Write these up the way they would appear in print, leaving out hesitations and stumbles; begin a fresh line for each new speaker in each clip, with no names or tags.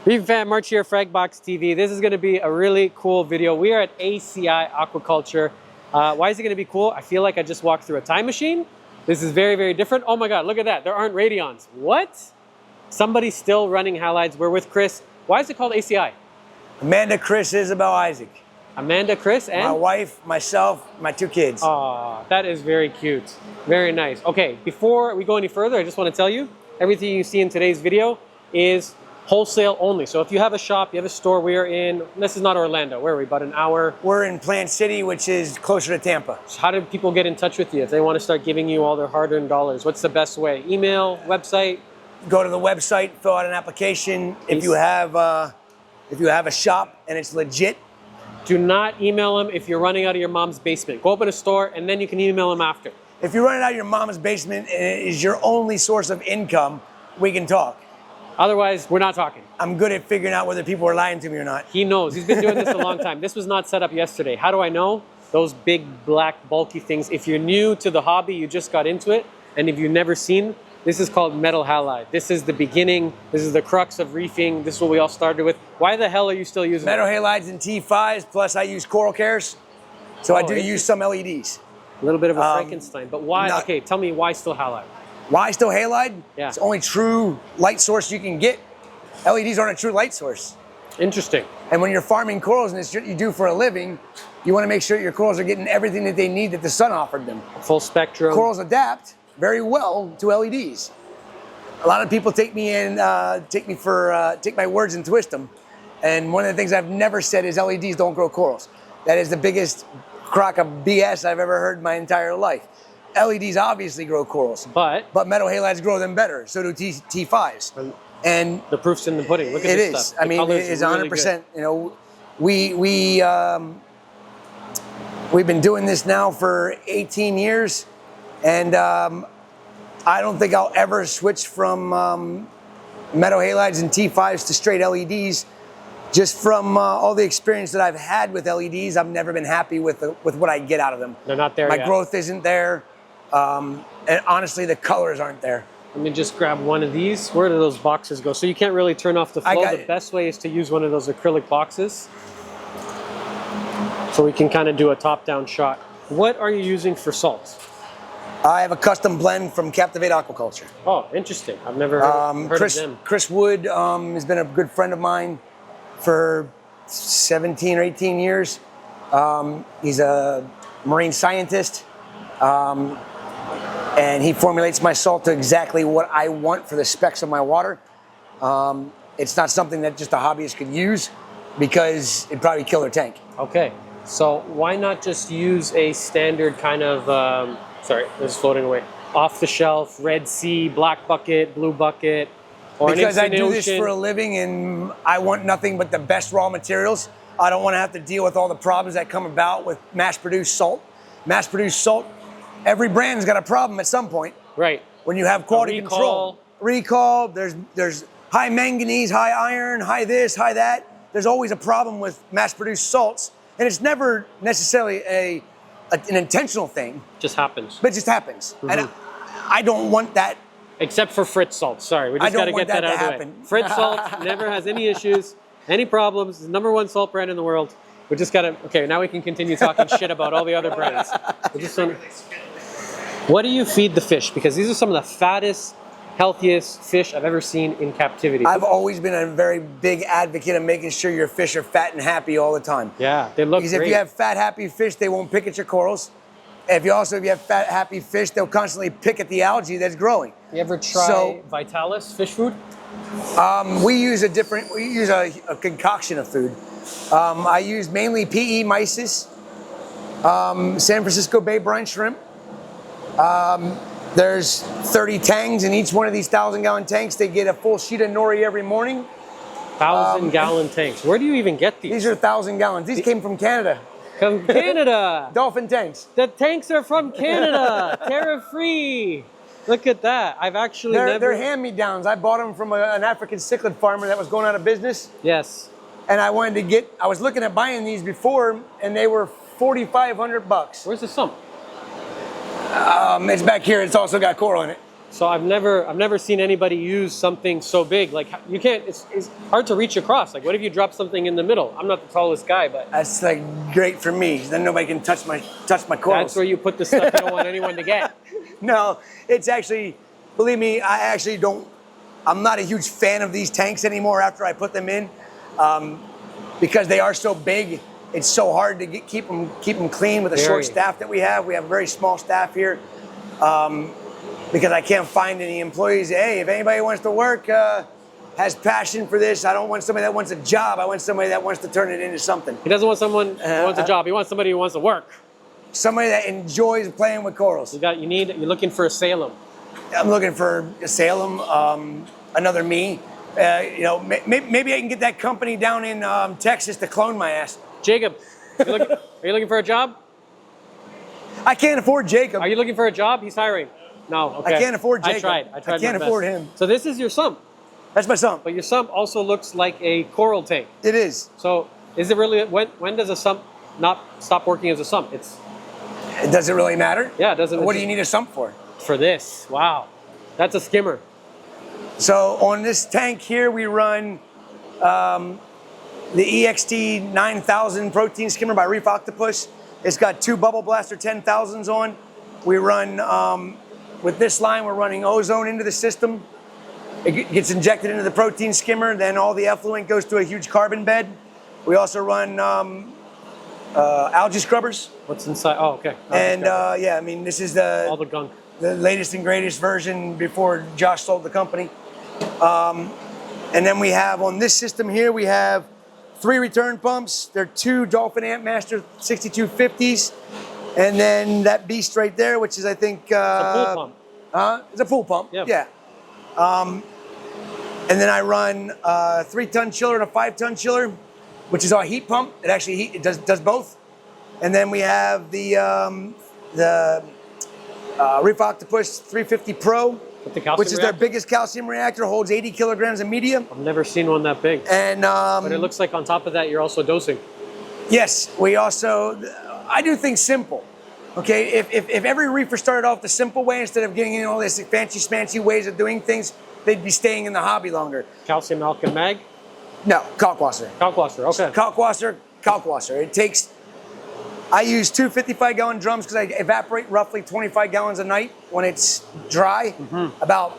Reef fam, March here, Fragbox TV. This is going to be a really cool video. We are at Aci Aquaculture. Why is it going to be cool? I feel like I just walked through a time machine. This is very, very different. Oh my God, look at that. There aren't radions. What? Somebody's still running halides. We're with Chris. Why is it called Aci?
Amanda, Chris, Isabel, Isaac.
Amanda, Chris, and?
My wife, myself, my 2 kids.
Oh, that is very cute. Very nice. Okay, before we go any further, I just want to tell you, everything you see in today's video is wholesale only. So if you have a shop, you have a store, we are in, this is not Orlando, where are we, about an hour?
We're in Plant City, which is closer to Tampa.
So how do people get in touch with you if they want to start giving you all their hard-earned dollars? What's the best way? Email, website?
Go to the website, fill out an application. If you have a shop and it's legit.
Do not email them if you're running out of your mom's basement. Go open a store and then you can email them after.
If you're running out of your mom's basement and it is your only source of income, we can talk.
Otherwise, we're not talking.
I'm good at figuring out whether people are lying to me or not.
He knows. He's been doing this a long time. This was not set up yesterday. How do I know? Those big, black, bulky things. If you're new to the hobby, you just got into it, and if you've never seen, this is called metal halide. This is the beginning. This is the crux of reefing. This is what we all started with. Why the hell are you still using
metal
it?
halides and T5s, plus I use coral cares. So I do use some LEDs.
A little bit of a Frankenstein. But why? Okay, tell me why still halide?
Why still halide?
Yeah.
It's the only true light source you can get. LEDs aren't a true light source.
Interesting. And
when you're farming corals and it's what you do for a living, you want to make sure your corals are getting everything that they need that the sun offered them.
Full spectrum.
Corals adapt very well to LEDs. A lot of people take my words and twist them. And one of the things I've never said is LEDs don't grow corals. That is the biggest crock of BS I've ever heard in my entire life. LEDs obviously grow corals, but metal halides grow them better. So do T5s. And
the proof's in the pudding. Look at
it
this
is.
stuff.
I mean, it is 100%. You know, we've been doing this now for 18 years, and I don't think I'll ever switch from metal halides and T5s to straight LEDs. Just from all the experience that I've had with LEDs, I've never been happy with what I get out of them.
They're not there
yet.
My
growth isn't there, and honestly, the colors aren't there.
Let me just grab one of these. Where do those boxes go? So you can't really turn off the flow. The best way is to use one of those acrylic boxes. So we can kind of do a top-down shot. What are you using for salt?
I have a custom blend from Captivate Aquaculture.
Oh, interesting. I've never heard of them.
Chris Wood has been a good friend of mine for 17 or 18 years. He's a marine scientist. And he formulates my salt to exactly what I want for the specs of my water. It's not something that just a hobbyist could use because it'd probably kill their tank.
Okay, so why not just use a standard kind of, sorry, this is floating away, off the shelf, Red Sea, black bucket, blue bucket, or
because
an
I do this for a living and I want nothing but the best raw materials. I don't want to have to deal with all the problems that come about with mass-produced salt. Mass-produced salt, every brand's got a problem at some point.
Right.
When you have quality control. Recall, there's high manganese, high iron, high this, high that. There's always a problem with mass-produced salts. And it's never necessarily an intentional thing.
It just happens.
But it just happens. Mm-hmm. And I don't want that.
Except for Fritz salt. Sorry, we just got to get that out of the way. Fritz salt never has any issues, any problems. It's the #1 salt brand in the world. We just got to, okay, now we can continue talking shit about all the other brands. What do you feed the fish? Because these are some of the fattest, healthiest fish I've ever seen in captivity.
I've always been a very big advocate of making sure your fish are fat and happy all the time.
Yeah, they look great.
Because if you have fat, happy fish, they won't pick at your corals. If you have fat, happy fish, they'll constantly pick at the algae that's growing.
You ever try Vitalis fish food?
We use a concoction of food. I use mainly PE mysis, San Francisco Bay brine shrimp. There's 30 tangs in each one of these 1,000-gallon tanks. They get a full sheet of nori every morning.
1,000-gallon tanks. Where do you even get these?
These are 1,000 gallons. These came from Canada.
From Canada.
Dolphin tanks.
The tanks are from Canada. Terra-free. Look at that. I've actually
They're hand-me-downs. I bought them from an African cichlid farmer that was going out of business.
Yes.
And I was looking at buying these before, and they were $4,500.
Where's the sump?
It's back here. It's also got coral in it.
So I've never seen anybody use something so big. Like you can't. It's hard to reach across. Like what if you drop something in the middle? I'm not the tallest guy, but
that's like great for me. Then nobody can touch my corals.
That's where you put the stuff you don't want anyone to get.
No, it's actually, believe me, I actually don't. I'm not a huge fan of these tanks anymore after I put them in, because they are so big. It's so hard to keep them clean with the short staff that we have. We have a very small staff here. Because I can't find any employees. Hey, if anybody wants to work, has passion for this, I don't want somebody that wants a job. I want somebody that wants to turn it into something.
He doesn't want someone who wants a job. He wants somebody who wants to work.
Somebody that enjoys playing with corals.
You're looking for a Salem.
I'm looking for a Salem, another me. Maybe I can get that company down in Texas to clone my ass.
Jacob, are you looking for a job?
I can't afford Jacob.
Are you looking for a job? He's hiring. No, okay.
I can't afford Jacob.
I tried.
I can't afford him.
So this is your sump.
That's my sump.
But your sump also looks like a coral tank.
It is.
So is it really, when does a sump not stop working as a sump?
Does it really matter?
Yeah, it doesn't.
What do you need a sump for?
For this, wow. That's a skimmer.
So on this tank here, we run the EXT 9000 protein skimmer by Reef Octopus. It's got 2 Bubble Blaster 10,000s on. We run, with this line, we're running ozone into the system. It gets injected into the protein skimmer, then all the effluent goes to a huge carbon bed. We also run algae scrubbers.
What's inside? Oh, okay.
And yeah, I mean, this is
all the gunk.
The latest and greatest version before Josh sold the company. And then we have on this system here, we have 3 return pumps. They're 2 Dolphin Amp Master 6250s. And then that beast right there, which is, I think...
it's a pool pump.
It's a pool pump, yeah. And then I run a 3-ton chiller and a 5-ton chiller, which is our heat pump. It actually does both. And then we have the Reef Octopus 350 Pro, which is their biggest calcium reactor, holds 80 kilograms of media.
I've never seen one that big.
And
but it looks like on top of that, you're also dosing.
Yes, we also, I do things simple. Okay, if every reefer started off the simple way instead of getting in all these fancy smancy ways of doing things, they'd be staying in the hobby longer.
Calcium alkaline mag?
No, kalkwasser.
Kalkwasser, okay.
Kalkwasser. It takes, I use 2 55-gallon drums because I evaporate roughly 25 gallons a night when it's dry, about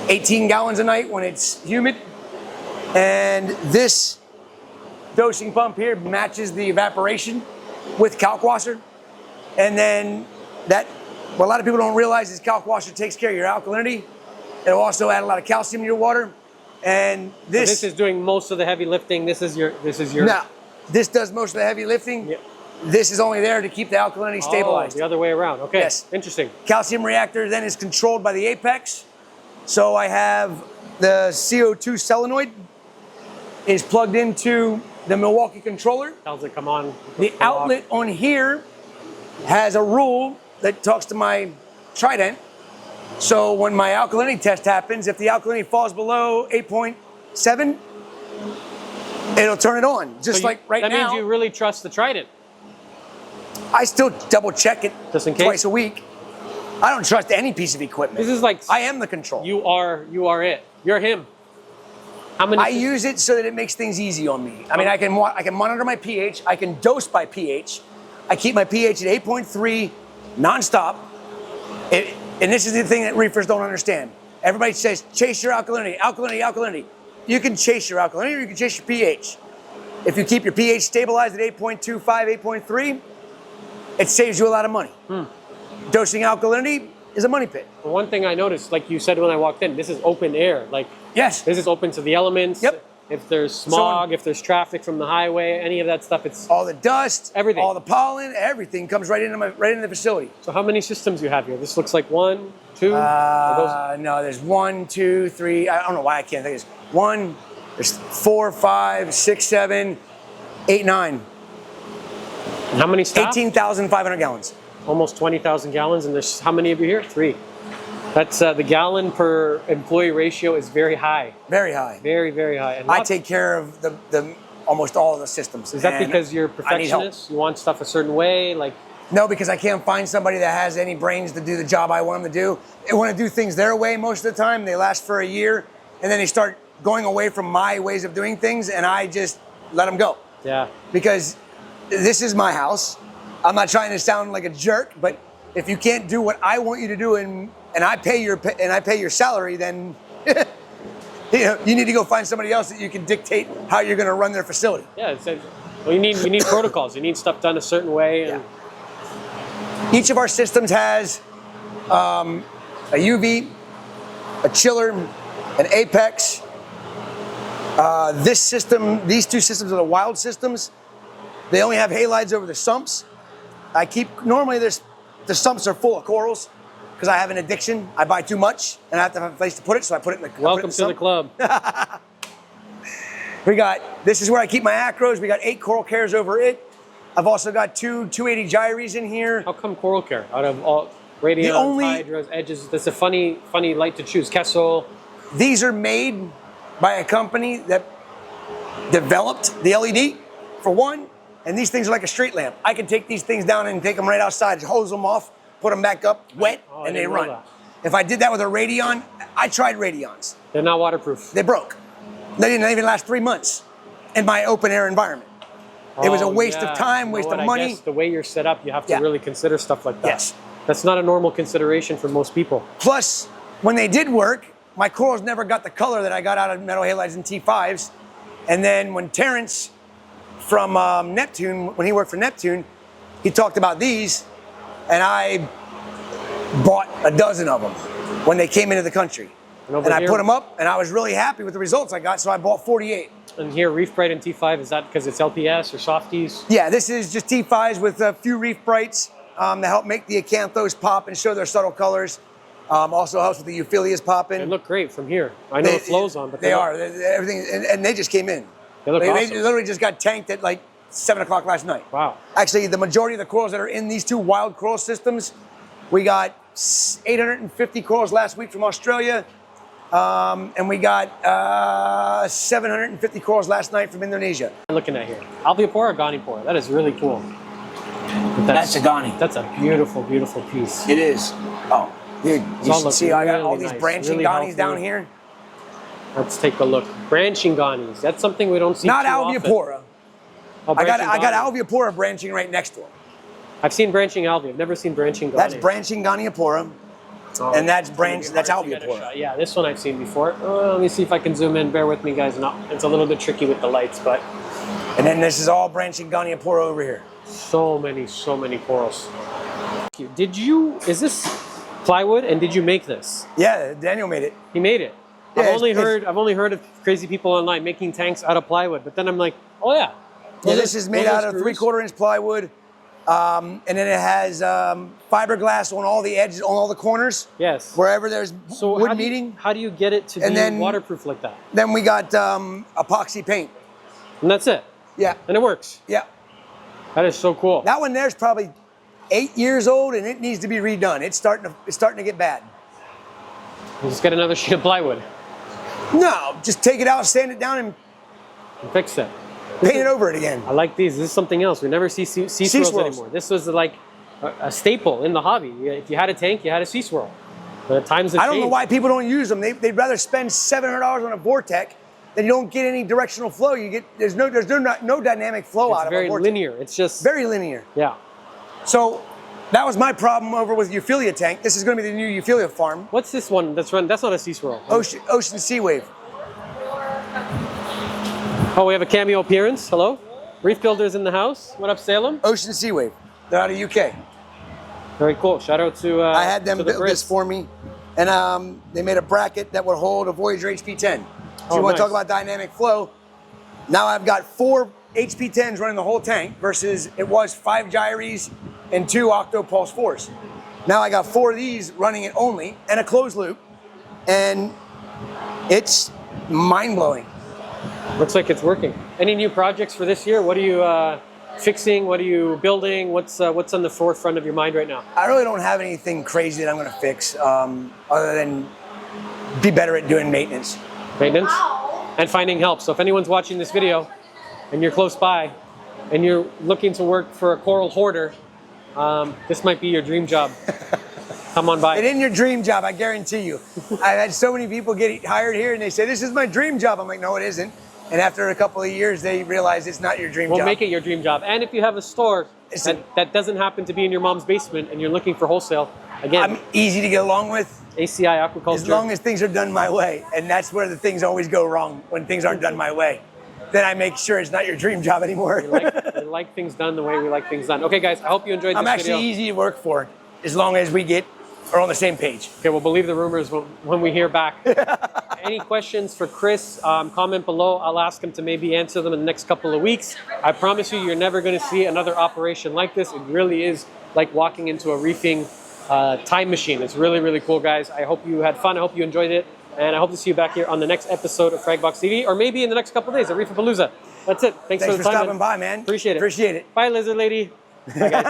18 gallons a night when it's humid. And this dosing pump here matches the evaporation with kalkwasser. And then what a lot of people don't realize is kalkwasser takes care of your alkalinity. It'll also add a lot of calcium to your water. And this
is doing most of the heavy lifting. This is your.
No, this does most of the heavy lifting. Yep. This is only there to keep the alkalinity stabilized.
The other way around. Okay.
Yes.
Interesting.
Calcium reactor then is controlled by the apex. So I have the CO2 solenoid is plugged into the Milwaukee controller.
Tells it come on.
The outlet on here has a rule that talks to my Trident. So when my alkalinity test happens, if the alkalinity falls below 8.7, it'll turn it on. Just like right now.
That means you really trust the Trident.
I still double check it
just in case.
Twice a week. I don't trust any piece of equipment.
This is like
I am the control.
You are it. You're him. How many?
I use it so that it makes things easy on me. I mean, I can monitor my pH. I can dose by pH. I keep my pH at 8.3 nonstop. And this is the thing that reefers don't understand. Everybody says, chase your alkalinity, alkalinity, alkalinity. You can chase your alkalinity or you can chase your pH. If you keep your pH stabilized at 8.25, 8.3, it saves you a lot of money. Dosing alkalinity is a money pit.
Well, one thing I noticed, like you said when I walked in, this is open air. Like,
yes,
this is open to the elements.
Yep.
If there's smog, if there's traffic from the highway, any of that stuff, it's
all the dust,
everything,
all the pollen, everything comes right into the facility.
So how many systems you have here? This looks like 1, 2.
No, there's 1, 2, 3. I don't know why I can't think. There's 4, 5, 6, 7, 8, 9.
And how many staff?
18,500 gallons.
Almost 20,000 gallons, and there's how many of you here? 3. That's the gallon per employee ratio is very high.
Very high.
Very, very high. And
I take care of the almost all of the systems.
Is that because you're a perfectionist? You want stuff a certain way? Like
No, because I can't find somebody that has any brains to do the job I want them to do. They want to do things their way most of the time. They last for a year, and then they start going away from my ways of doing things, and I just let them go.
Yeah.
Because this is my house. I'm not trying to sound like a jerk, but if you can't do what I want you to do, and I pay your salary, then you need to go find somebody else that you can dictate how you're going to run their facility.
Yeah. Well, you need protocols. You need stuff done a certain way. And
Each of our systems has a UV, a chiller, an apex. These two systems are the wild systems. They only have halides over the sumps. Normally the sumps are full of corals because I have an addiction. I buy too much and I have to have a place to put it, so I put it in the
Welcome to the club.
This is where I keep my acros. We got 8 coral cares over it. I've also got 2 280 gyres in here.
How come coral care? Out of all radions, hydras, edges, that's a funny light to choose. Kessel.
These are made by a company that developed the LED, for one, and these things are like a street lamp. I can take these things down and take them right outside, hose them off, put them back up, wet, and they run. If I did that with a radion, I tried radions.
They're not waterproof.
They broke. They didn't even last 3 months in my open air environment. It was a waste of time, waste of money.
I guess the way you're set up, you have to really consider stuff like that.
Yes.
That's not a normal consideration for most people.
Plus, when they did work, my corals never got the color that I got out of metal halides and T5s. And then when Terrence from Neptune, when he worked for Neptune, he talked about these, and I bought a dozen of them when they came into the country. And I put them up, and I was really happy with the results I got, so I bought 48.
And here, Reef Bright and T5, is that because it's LPS or softies?
Yeah, this is just T5s with a few Reef Brights to help make the acanthos pop and show their subtle colors. Also helps with the euphyllias popping.
They look great from here. I know it flows on, but
they are. Everything, and they just came in.
They look awesome.
They literally just got tanked at like 7 o'clock last night.
Wow.
Actually, the majority of the corals that are in these 2 wild coral systems, we got 850 corals last week from Australia. And we got 750 corals last night from Indonesia.
Looking at here, Alveopora or Gonipora? That is really cool.
That's a Goni.
That's a beautiful, beautiful piece.
It is. Oh, dude, you should see I got all these branching Gonis down here.
Let's take a look. Branching Gonis. That's something we don't see
Not
too
Alveopora.
often.
I got Alveopora branching right next to him.
I've seen branching Alve. I've never seen branching Goni.
That's branching Goniopora. And that's Alveopora.
Yeah, this one I've seen before. Let me see if I can zoom in. Bear with me, guys. No, it's a little bit tricky with the lights, but.
And then this is all branching Goniopora over here.
So many corals. Is this plywood, and did you make this?
Yeah, Daniel made it.
He made it.
Yeah,
I've only heard of crazy people online making tanks out of plywood, but then I'm like, oh yeah.
Yeah, this is made out of 3/4 inch plywood. And then it has fiberglass on all the edges, on all the corners.
Yes.
Wherever there's wood meeting.
How do you get it to be waterproof like that?
Then we got epoxy paint.
And that's it?
Yeah.
And it works?
Yeah.
That is so cool.
That one there's probably 8 years old, and it needs to be redone. It's starting to get bad.
You just get another sheet of plywood.
No, just take it out, sand it down, and
fix it.
Paint it over it again.
I like these. This is something else. We never see sea swirls anymore. This was like a staple in the hobby. If you had a tank, you had a sea swirl. But at times
I don't know why people don't use them. They'd rather spend $700 on a Vortex than you don't get any directional flow. There's no dynamic flow out of it. It's very
linear. It's just
very linear.
Yeah.
So that was my problem over with Euphilia tank. This is going to be the new Euphilia farm.
What's this one that's run? That's not a sea swirl.
Ocean Sea Wave.
Oh, we have a cameo appearance. Hello? Reef Builders in the house. What up, Salem?
Ocean Sea Wave. They're out of UK.
Very cool. Shout out to
I had them build this for me. And they made a bracket that would hold a Voyager HP10. So you want to talk about dynamic flow. Now I've got 4 HP10s running the whole tank versus it was 5 gyres and 2 Octopulse 4s. Now I got 4 of these running it only and a closed loop. And it's mind-blowing.
Looks like it's working. Any new projects for this year? What are you fixing? What are you building? What's on the forefront of your mind right now?
I really don't have anything crazy that I'm going to fix other than be better at doing maintenance.
Maintenance? And finding help. So if anyone's watching this video and you're close by and you're looking to work for a coral hoarder, this might be your dream job. Come on by.
It ain't your dream job, I guarantee you. I've had so many people get hired here and they say, this is my dream job. I'm like, no, it isn't. And after a couple of years, they realize it's not your dream job.
We'll make it your dream job. And if you have a store that doesn't happen to be in your mom's basement and you're looking for wholesale, again,
I'm easy to get along with.
Aci Aquaculture.
As long as things are done my way. And that's where the things always go wrong, when things aren't done my way. Then I make sure it's not your dream job anymore.
we like things done the way we like things done. Okay, guys, I hope you enjoyed this video.
I'm actually easy to work for, as long as we are on the same page.
Okay, we'll believe the rumors when we hear back. Any questions for Chris, comment below. I'll ask him to maybe answer them in the next couple of weeks. I promise you, you're never going to see another operation like this. It really is like walking into a reefing time machine. It's really, really cool, guys. I hope you had fun. I hope you enjoyed it. And I hope to see you back here on the next episode of Fragbox TV, or maybe in the next couple of days at Reefapalooza. That's it. Thanks for the time,
stopping by, man.
Appreciate it.
Appreciate it.
Bye, lizard lady. Bye, guys.